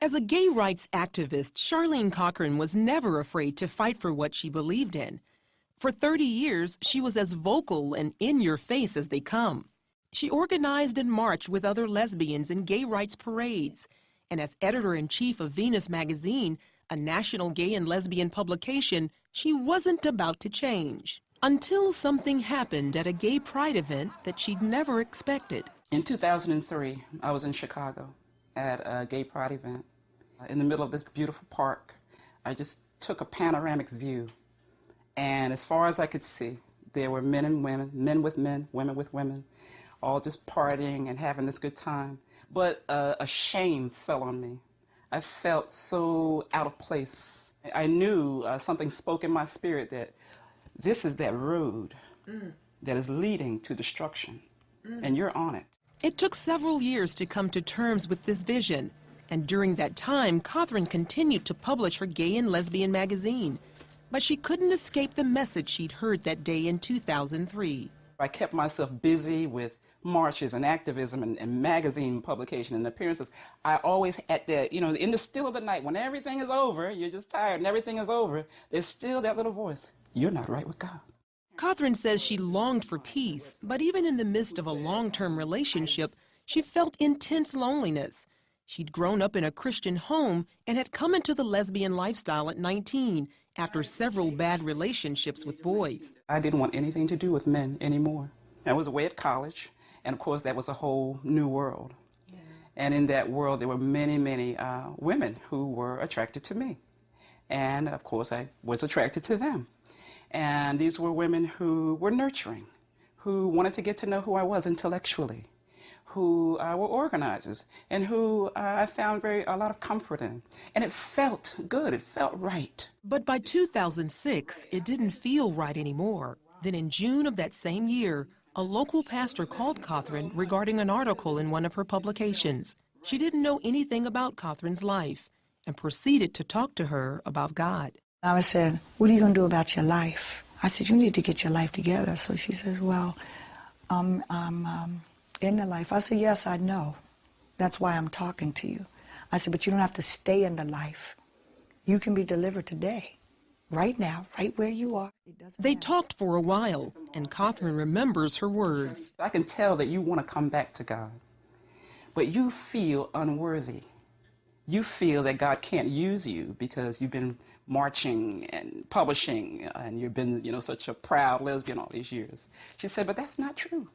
As a gay rights activist, Charlene Cothran was never afraid to fight for what she believed in. For 30 years, she was as vocal and in your face as they come. She organized and marched with other lesbians in gay rights parades. And as editor-in-chief of Venus magazine, a national gay and lesbian publication, she wasn't about to change. Until something happened at a gay pride event that she'd never expected. In 2003, I was in Chicago at a gay pride event. In the middle of this beautiful park, I just took a panoramic view. And as far as I could see, there were men and women, men with men, women with women, all just partying and having this good time. But a shame fell on me. I felt so out of place. I knew something spoke in my spirit that this is that road that is leading to destruction, and you're on it. It took several years to come to terms with this vision, and during that time, Cothran continued to publish her gay and lesbian magazine. But she couldn't escape the message she'd heard that day in 2003. I kept myself busy with marches and activism and magazine publication and appearances. I always had that, in the still of the night, when everything is over, you're just tired and everything is over, there's still that little voice. You're not right with God. Cothran says she longed for peace, but even in the midst of a long-term relationship, she felt intense loneliness. She'd grown up in a Christian home and had come into the lesbian lifestyle at 19 after several bad relationships with boys. I didn't want anything to do with men anymore. I was away at college, and of course that was a whole new world. Yeah. And in that world there were many, many women who were attracted to me. And of course I was attracted to them. And these were women who were nurturing, who wanted to get to know who I was intellectually, who were organizers, and who I found a lot of comfort in. And it felt good, it felt right. But by 2006, it didn't feel right anymore. Then in June of that same year, a local pastor called Cothran regarding an article in one of her publications. She didn't know anything about Cothran's life and proceeded to talk to her about God. I said, what are you going to do about your life? I said, you need to get your life together. So she says, well, I'm in the life. I said, yes, I know. That's why I'm talking to you. I said, but you don't have to stay in the life. You can be delivered today, right now, right where you are. They talked for a while, and Cothran remembers her words. I can tell that you want to come back to God, but you feel unworthy. You feel that God can't use you because you've been marching and publishing, and you've been, such a proud lesbian all these years. She said, but that's not true.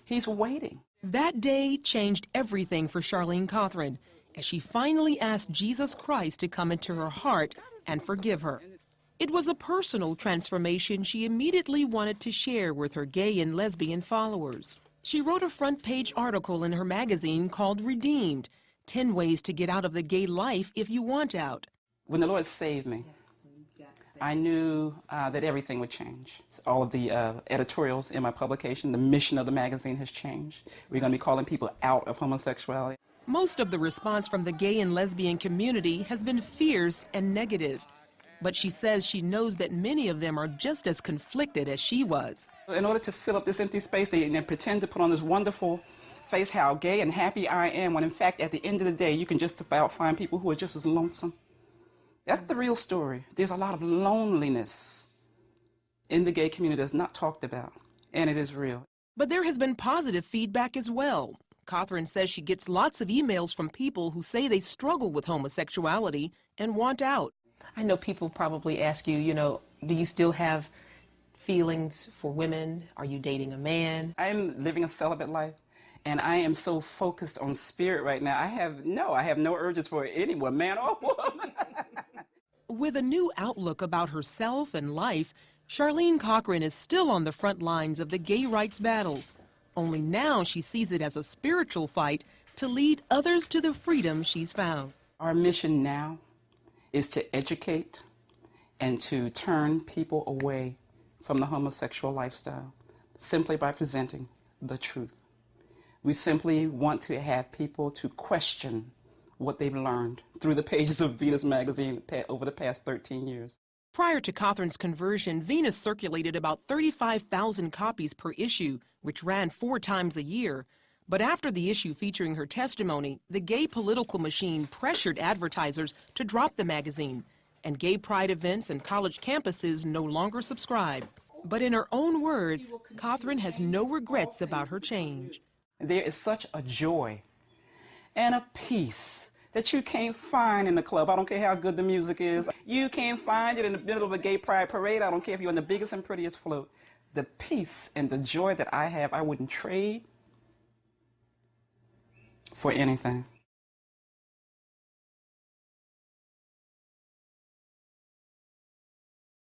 He's waiting. That day changed everything for Charlene Cothran as she finally asked Jesus Christ to come into her heart and forgive her. It was a personal transformation she immediately wanted to share with her gay and lesbian followers. She wrote a front-page article in her magazine called Redeemed, 10 Ways to Get Out of the Gay Life If You Want Out. When the Lord saved me, I knew that everything would change. All of the editorials in my publication, the mission of the magazine has changed. We're going to be calling people out of homosexuality. Most of the response from the gay and lesbian community has been fierce and negative. But she says she knows that many of them are just as conflicted as she was. In order to fill up this empty space, they pretend to put on this wonderful face how gay and happy I am, when in fact at the end of the day you can just about find people who are just as lonesome. That's the real story. There's a lot of loneliness in the gay community that's not talked about, and it is real. But there has been positive feedback as well. Cothran says she gets lots of emails from people who say they struggle with homosexuality and want out. I know people probably ask you, do you still have feelings for women? Are you dating a man? I'm living a celibate life. And I am so focused on spirit right now. I have no urges for anyone, man or woman. With a new outlook about herself and life, Charlene Cothran is still on the front lines of the gay rights battle. Only now she sees it as a spiritual fight to lead others to the freedom she's found. Our mission now is to educate and to turn people away from the homosexual lifestyle simply by presenting the truth. We simply want to have people to question what they've learned through the pages of Venus magazine over the past 13 years. Prior to Cothran's conversion, Venus circulated about 35,000 copies per issue, which ran 4 times a year. But after the issue featuring her testimony, the gay political machine pressured advertisers to drop the magazine, and gay pride events and college campuses no longer subscribe. But in her own words, Cothran has no regrets about her change. There is such a joy and a peace that you can't find in the club. I don't care how good the music is. You can't find it in the middle of a gay pride parade. I don't care if you're on the biggest and prettiest float. The peace and the joy that I have, I wouldn't trade for anything.